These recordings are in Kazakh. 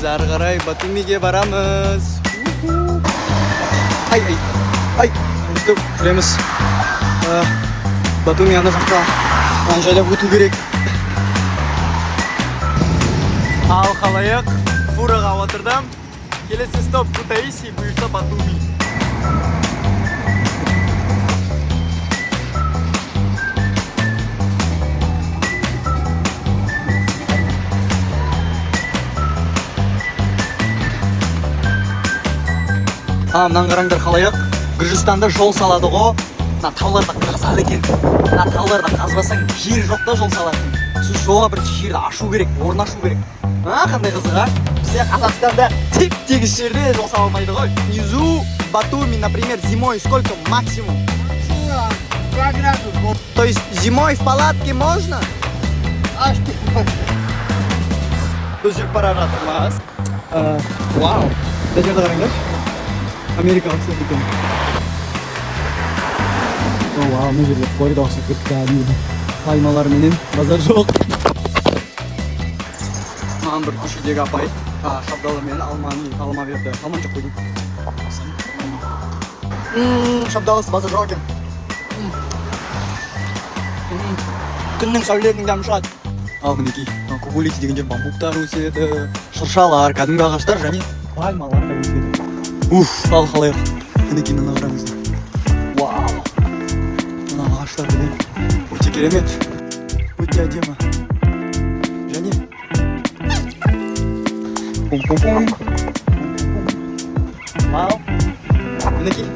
Biz ары қарай Батумиге барамыз. Ай, бізді жүреміз. Батуми ана жақта жайлап өту керек. Ал қалайық, фураға отырдым. Келесі стоп Кутаиси, бұйырса Батуми. Мынаны қараңдар қалайық. Гүржістанда жол салады ғой. Мына тауларда қазады екен. Мына тауларда қазбасаң жер жоқта жол салады. Сіз жолға бірінші жерді ашу керек, орын ашу керек. Қандай қызық, а? Бізде Қазақстанда теп-тегіс жерде жол сала алмайды ғой. Внизу Батуми, например, зимой сколько максимум? 2 градуса. То есть зимой в палатке можно? Біз жүріп бара жатырмыз. Вау. Мына жерді қараңдар. Америкалық сияқты екен. Вау, мына жерде Флорида ұқсап кетті кәдімгі. Пальмалар менен базар жоқ. Маған бір көшедегі апай шабдалы мен алма берді. Алма жоқ қойдым. Шабдалысы базар жоқ екен. Күннің сәулетінің дәмі шығады. Ал мінекей, Кубулити деген жер бамбуктар өседі, шыршалар, кәдімгі ағаштар және пальмалар да өседі. Ал қалайық. Мінекей мына қараңыз. Вау. Мына ағаштар деген өте керемет. Өте әдемі. Және пум-пум-пум. Вау. Мінекей.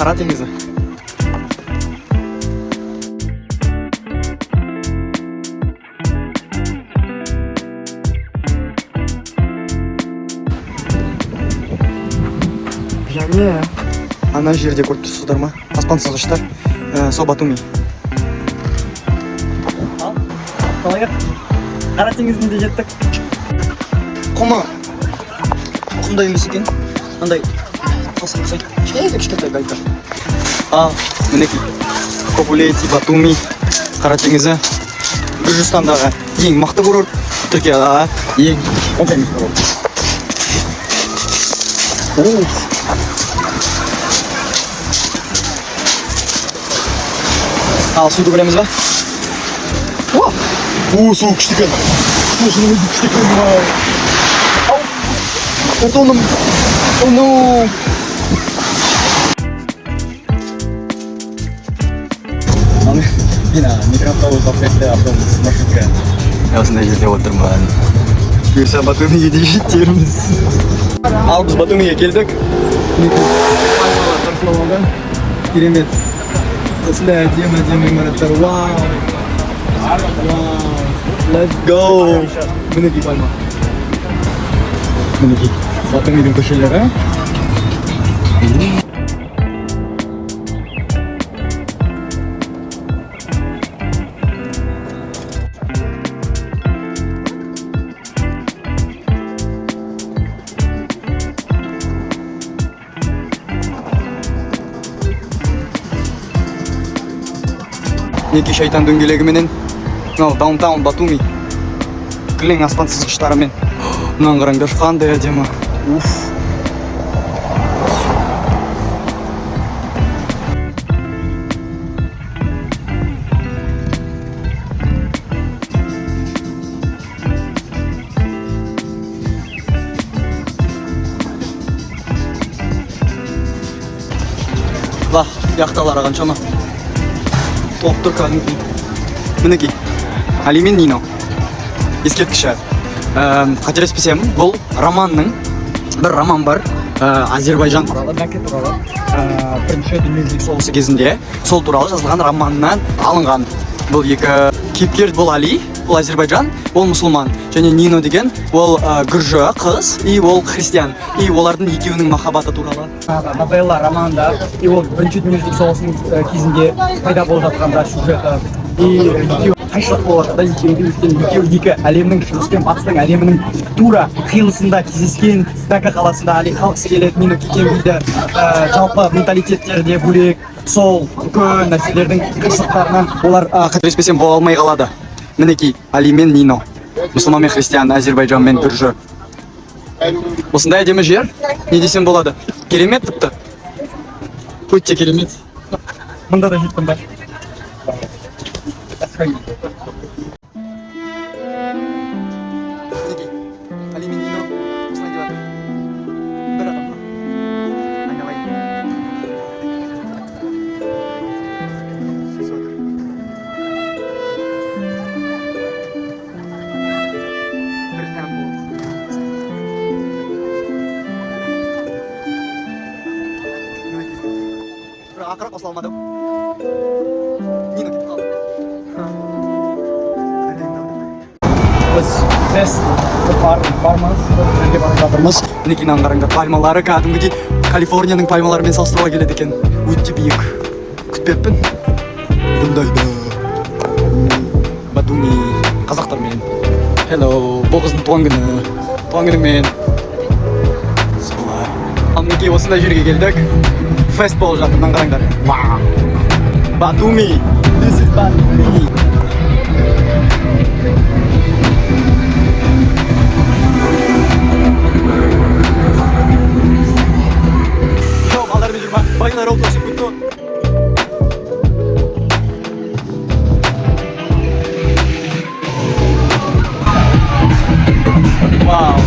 Қара теңізі. Және ана жерде көріп тұрсыздар ма? Аспан сызғыштар. Сол Батуми. Қалайық? Қара теңізіне де жеттік. Құмдай емес екен. Андай қасық-қасық кішкентай гайка. Мінекей. Кубулити, Батуми, Қара теңізі. Гүржістандағы ең мықты курорт. Түркиядағы ең теңіз курорт. Ал суды көреміз ба? Су күшті екен. Су шынымен күшті екен. Ортоным. Мен микроавтобус бақытты автобус маршрутка. Осындай жерде отырмын. Бұйырса Батумиге де жетерміз. Ал біз Батумиге келдік. Пальмалар тарсылауында. Керемет. Осындай әдемі ғимараттар. Вау! Let's go! Мінекей пальма. Мінекей Батумидің көшелері. Неке шайтан дөңгелегіменен даунтаун Батуми кілең аспан сызғыштарымен. Мұнан қараңдар, қандай әдемі. Яқталар қаншама топ тұр кәдімгі. Мінекей Али мен Нино ескерткіші. Қателеспесем, бұл романның бір роман бар. Азербайжан туралы, Мәкке туралы. Бірінші дүниежүзілік соғысы кезінде сол туралы жазылған романнан алынған. Бұл екі кейіпкер, бұл Али, ол Азербайжан, ол мұсылман. Және Нино деген ол гүржі қыз, и ол христиан. И олардың екеуінің махаббаты туралы. Новелла романда, и ол бірінші дүниежүзілік соғысының кезінде пайда болып жатқанда сюжеті. И екеуі қайшылық болады. Екеуі екі әлемнің, шығыс пен батыстың әлемінің тура қиылысында кездескен. Дака қаласында Али қалғысы келеді, Нино кетем дейді. Жалпы менталитеттері де бөлек. Сол үлкен нәрселердің қиындықтарынан олар қателеспесем бола алмай қалады. Мінекей Али мен Нино. мұсылман мен христиан, Әзербайжан мен Түржі. Осындай әдемі жер, не десем болады. Керемет тіпті. Өте керемет. Мында да жеттім бар. Алиминино, осылай деп жатыр. Бір адамға. Айналайын. Бір тәм болды. Бір ақыры қосыла алмадым. Нино кетіп қалды. Біз тест бармыз, жерге барып жатырмыз. Мінекей мынаны қараңдар, пальмалары кәдімгідей Калифорнияның пальмаларымен салыстыруға келеді екен. Өте биік. Күтпеппін. Бұндайды. Батуми, қазақтармен. Hello, бұл қыздың туған күні. Туған күніңмен. Солай. Ал мінекей осындай жерге келдік. Фест болып жатыр, мынаны қараңдар. Вау. Батуми. This is Батуми. Bayılar oldu, sıkıntı. Wow.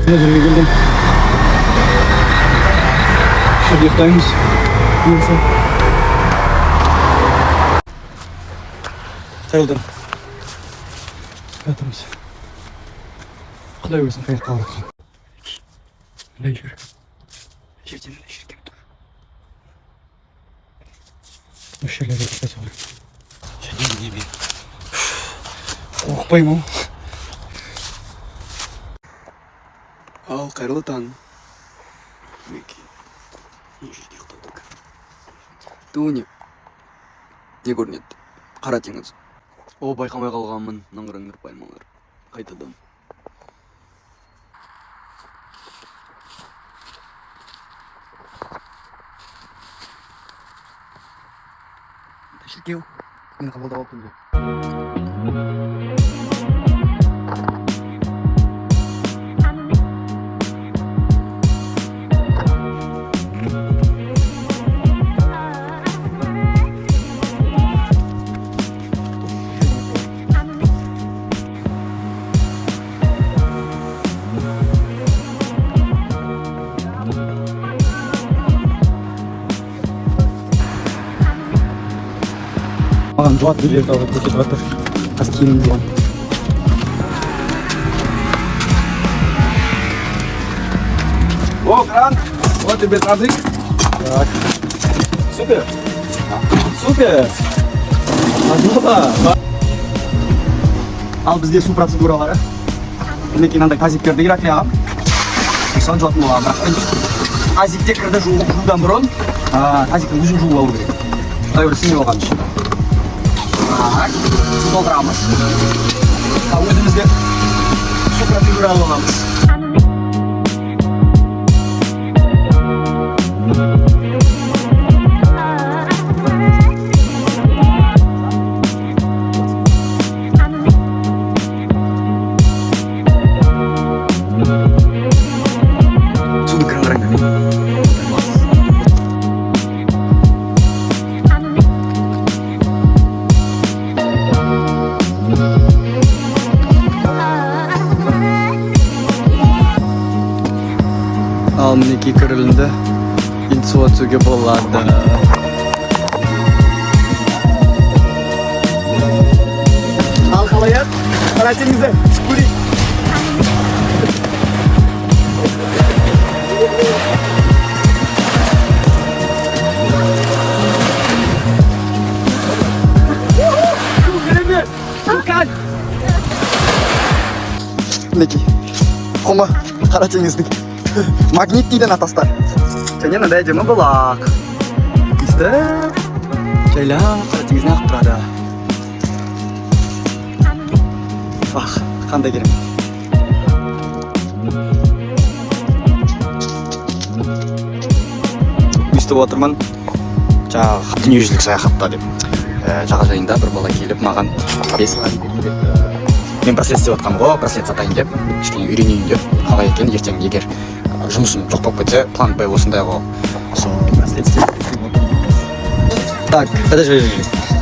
Şuna göre geldim. Şurada yaktaymış. Neyse. Sarıldım. Yatırmış. Kolay olsun. Hayır kalmak için. Leşir. Leşir. Bu şeyleri dikkat alın. Şey değil mi? Korkmayayım ama. Ал, қайырлы таң. Мінекей. Не жерде ұйықтадық. Дуне. Не көрінеді? Қара теңіз. О, байқамай қалғанмын. Наңғыраңдар пальмалар. Қайтадан. Шіркеу. Мені қабылдап алып күнде. Маған жуат үйлерді алып кетіп жатыр. Қазір киімім жуам. О, кран! Вот тебе тазик. Так. Супер! Супер! Ажлаба! Ал бізде су процедуралары. Мінекей мынандай тазиктерді иракли ағам. Сон жуатын болған. Бірақ тазикте кірді жуудан бұрын тазиктің өзін жуып алу керек. Құдай бір сіңе болған үшін. Так, су толтырамыз. Өзімізде су процедуралы боламыз. Суды кірін Ал мінекей кірілінді. Енді суға түсуге болады. Ал қалайық? Қара теңізі, көрейік. Су керемет! Сулкан! Мінекей, құмы қара теңіздің. Магнит дейді натастар. Және мындай әдемі бұлақ. Өстіп. жайлап қара теңізіне ағып тұрады. Вах, қандай керемет. Естіп отырмын, жаңағы дүниежүзілік саяхатта деп жағажайында бір бала келіп маған мен браслет істеп жатқанмын ғой, браслет сатайын деп, кішкене үйренейін деп, қалай екен ертең егер жұмысым жоқ болып кетсе, план Б осындай ғой. Сол браслет істеп. Так, подожди.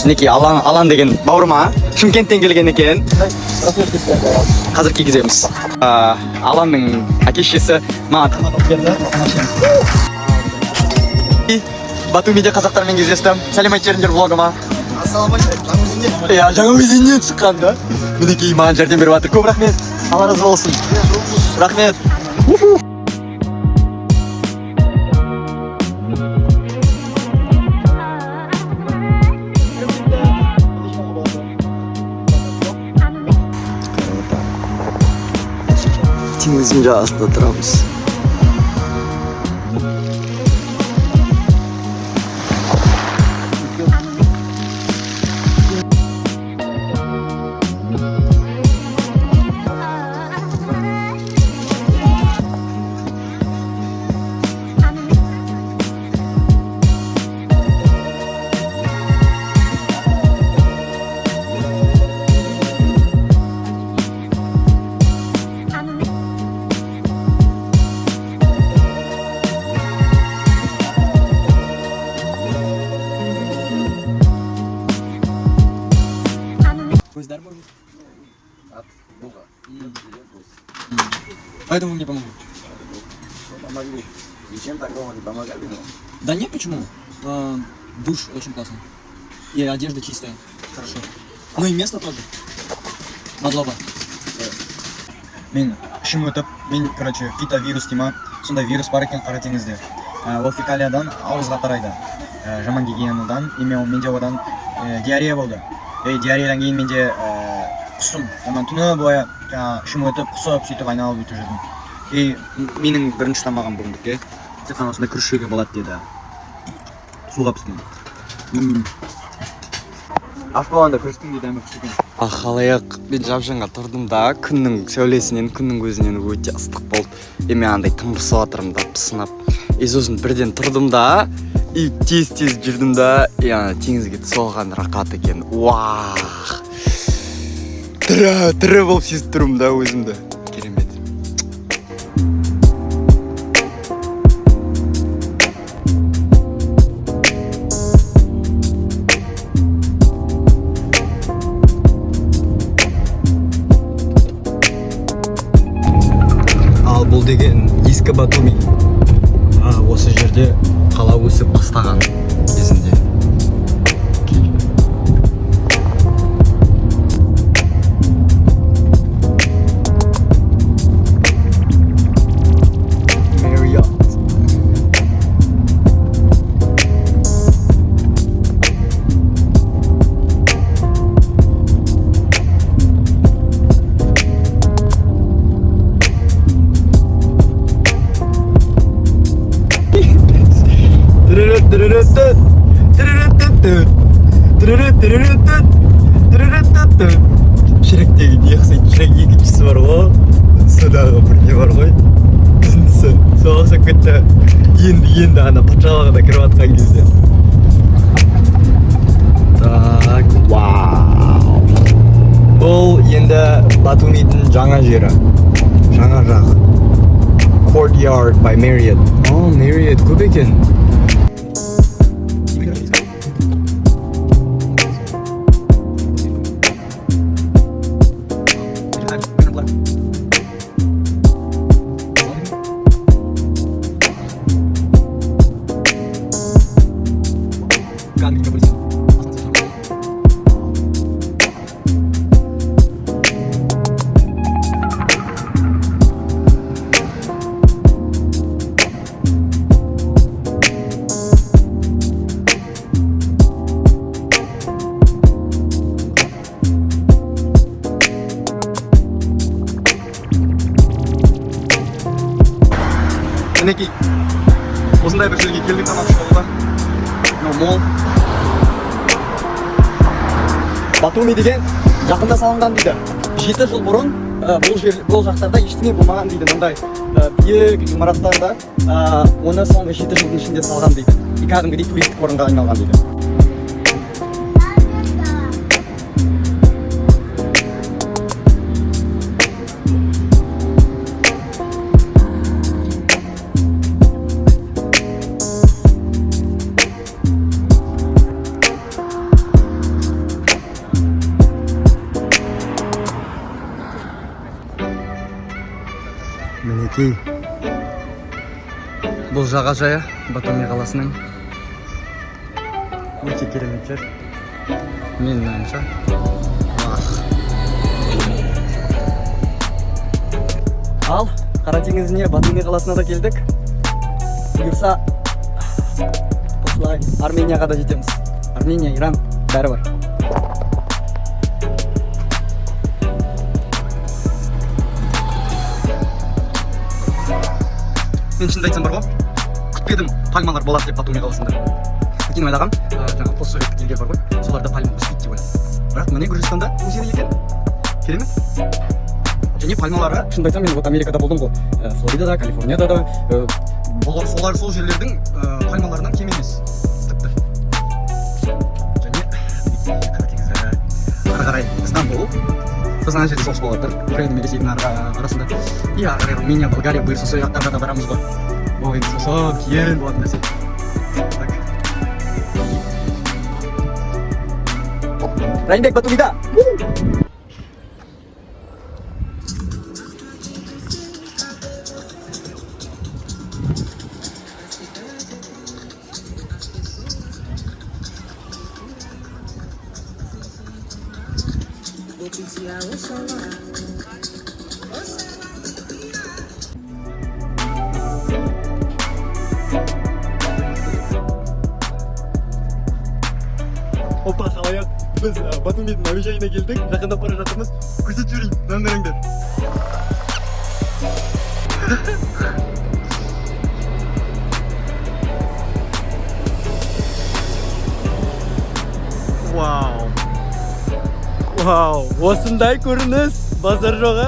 Мінекей Алан деген бауырыма Шымкенттен келген екен. Қазір кигіземіз. Аланның әке-шешесі маған тамақ алып берді. Батумиде қазақтармен кездестім. Сәлем айтып жіберіңдер блогыма. Ассалаумағалейкум. Жаңа өзеннен шыққан да. Мінекей маған жәрдем беріп жатыр. Көп рахмет. Алла разы болсын. Рахмет. Теңіздің жағасында тұрамыз. Көздар бар. Поэтому мне помогут. Помогли. Ничем такого не помогали. Да нет, почему? Душ очень классный. И одежда чистая. Хорошо. Ну и место тоже. Надлоба. Мен ішім өтіп, мен, фитовирус дейма, сондай вирус бар екен қара теңізде. Ол фекалиядан ауызға тарайды. Жаман гигиенадан, менде одан диарея болды. Диареядан кейін менде құстым. Онан түні бойы ішім өтіп, құсып, сөйтіп айналып өтіп жүрдім. Менің бірінші тамағым бүгіндікке тек қана осындай күріш жеуге болады деді. Суға піскен. Аш болғанда күріштің де дәмі күшті екен. Халаяқ, мен жапжанға тұрдым да, күннің сәулесінен, күннің көзінен өте ыстық болды. Мен андай тымырсып жатырмын да, пысынап. Сосын бірден тұрдым да, тез жүрдім да, теңізге соған рақат екен. Уах! Тірі болып сезіп тұрмын да өзімді. Керемет. Ал бұл деген ескі Батуми. Осы жерде қала өсіп бастаған кезінде. Шіректегі не қысайды, шірек екіншісі бар ғой, содағы бір не бар ғой, үзіндісі, соға ұқсап кетті. Енді ана патшалығына кіріп атқан кезде. Так, вау. Бұл енді Батумидің жаңа жері, жаңа жағы. Courtyard by Marriott. Marriott көп екен. Мінекей, осындай бір жерге келдік тамақ ішіп алуға. Мол. Батуми деген жақында салынған дейді. 7 жыл бұрын бұл жақтарда ештеңе болмаған дейді. Мындай биік ғимараттарда оны соңғы 7 жылдың ішінде салған дейді. Кәдімгідей туристік орынға айналған дейді. Мінекей, бұл жағажайы Батуми қаласының өте керемет жер. Менің ойымша. Ал Қара теңізіне Батуми қаласына да келдік. Бұйырса осылай Арменияға да жетеміз. Армения, Иран бәрі бар. Мен шынымды айтсам бар ғой, күтпедім пальмалар болады деп Батуми қаласында. Кейін ойлағам, жаңа постсоветтік елдер бар ғой, соларда пальма өспейді деп ойлағам. Бірақ міне Гүржістанда өседі екен. Керемет. Және пальмалары, шынымды айтсам, мен вот Америкада болдым ғой, Флоридада, Калифорнияда да, солар сол жерлердің пальмаларынан кем емес. Тіпті. Және Қара теңізі ары қарай Стамбул. Біз ана жерде соғыс болады, Украина мен Ресейдің арасында. И ары қарай Румыния, Болгария, бұйырса сол жақтарға да барамыз ғой. Ол енді сосын кейін болатын нәрсе. Райымбек Батумида! Опа, халайық, біз Батумидің әуежайына келдік, жақындап бара жатырмыз. Көрсетіп жіберейін, дәмдіріңдер. Вау, осындай көрініс, базар жоғы.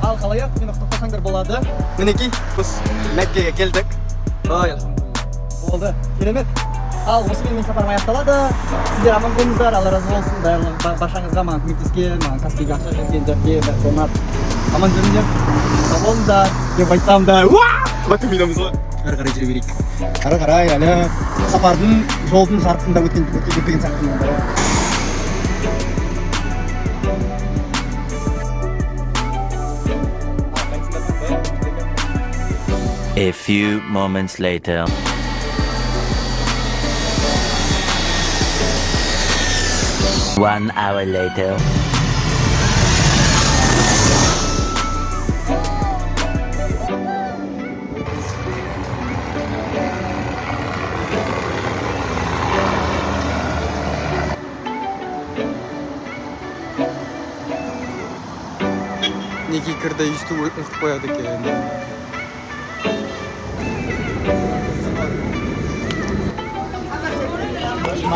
Ал халайық, мені құттықтасаңдар болады. Мінекей, біз Мәккеге келдік. Ой, болды, керемет. Ал осымен мен сапарым аяқталады. Сіздер аман болыңыздар, Алла разы болсын. Баршаңызға маған көмектескен, маған Каспийге ақша жібергендерге, донат. Аман жүріңдер. Сау болыңыздар деп айтсам да, Батумидамыз ғой. Ары қарай жүре берейік. Ары қарай, әлі сапардың жолдың жартысында өткен сияқты. A few moments later. One hour later. Неге кірді үйісті ұлтып қояды екен.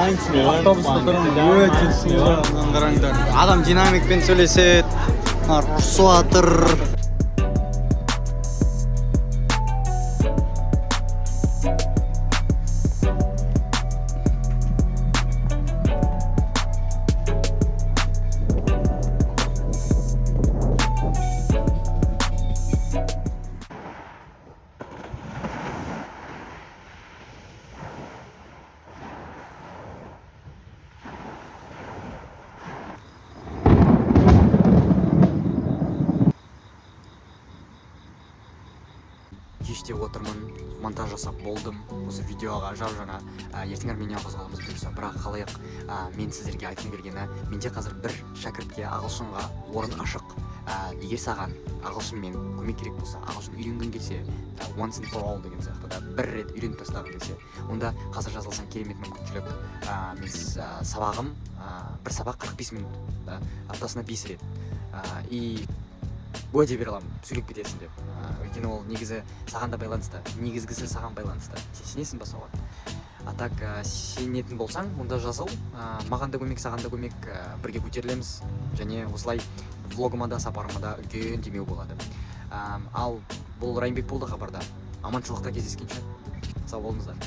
Өте суға қараңдар. Адам динамикпен сөйлеседі, ұрсып атыр. Кеште отырмын, монтаж жасап болдым. Осы видеоға жау-жаңа ертең Арменияға қозғаламыз бұйырса. Бірақ қалайық, мен сіздерге айтқым келгені, менде қазір бір шәкіртке ағылшынға орын ашық. Егер саған ағылшынмен көмек керек болса, ағылшын үйренгің келсе, once and for all деген сияқты да бір рет үйреніп тастағың келсе, онда қазір жазылсаң керемет мүмкіншілік. Мен сабағым, бір сабақ 45 минут, аптасына 5 рет. И уәде бере аламын, сөйлеп кетесің деп. Өйткені ол негізі саған да байланысты, негізгісі саған байланысты. Сенесің ба соған? А так сенетін болсаң, мұнда жазыл. Маған да көмек, саған да көмек, бірге көтерілеміз. Және осылай влогыма да, сапарыма да үлкен демеу болады. Ал бұл Райымбек болды хабарда. Аманшылықта кездескенше. Сау болыңыздар.